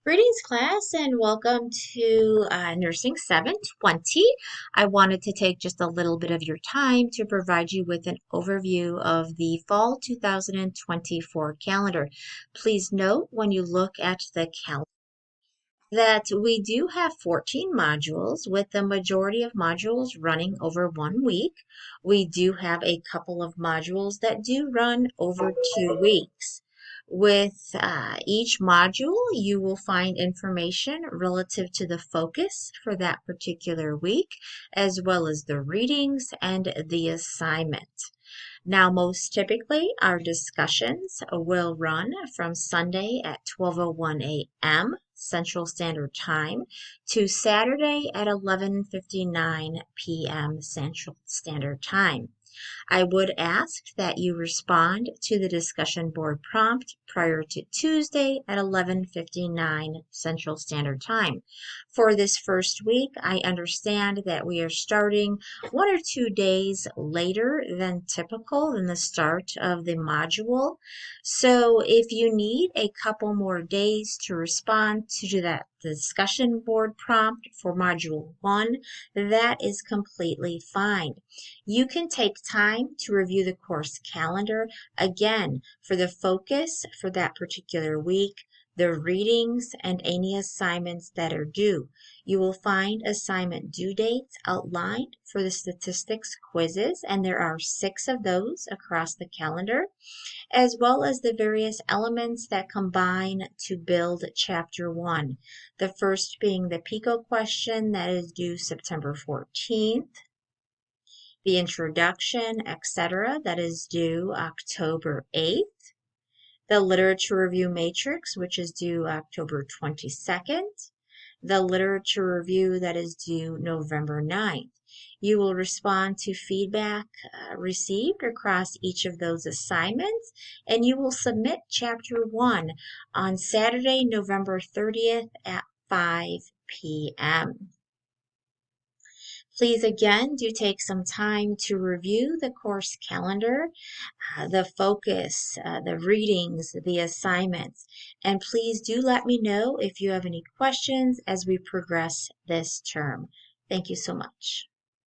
Greetings, class, and welcome to Nursing 720. I wanted to take just a little bit of your time to provide you with an overview of the fall 2024 calendar. Please note when you look at the calendar that we do have 14 modules, with the majority of modules running over 1 week. We do have a couple of modules that do run over 2 weeks. With each module, you will find information relative to the focus for that particular week, as well as the readings and the assignment. Now, most typically, our discussions will run from Sunday at 12:01 a.m. Central Standard Time to Saturday at 11:59 p.m. Central Standard Time. I would ask that you respond to the discussion board prompt prior to Tuesday at 11:59 Central Standard Time. For this first week, I understand that we are starting 1 or 2 days later than typical than the start of the module. So if you need a couple more days to respond to that discussion board prompt for Module 1, that is completely fine. You can take time to review the course calendar again for the focus for that particular week, the readings, and any assignments that are due. You will find assignment due dates outlined for the statistics quizzes, and there are 6 of those across the calendar, as well as the various elements that combine to build Chapter 1. The first being the PICO question that is due September 14th. The introduction, etc., that is due October 8th. The literature review matrix, which is due October 22nd. The literature review that is due November 9th. You will respond to feedback received across each of those assignments, and you will submit Chapter 1 on Saturday, November 30th at 5 p.m. Please again do take some time to review the course calendar, the focus, the readings, the assignments, and please do let me know if you have any questions as we progress this term. Thank you so much.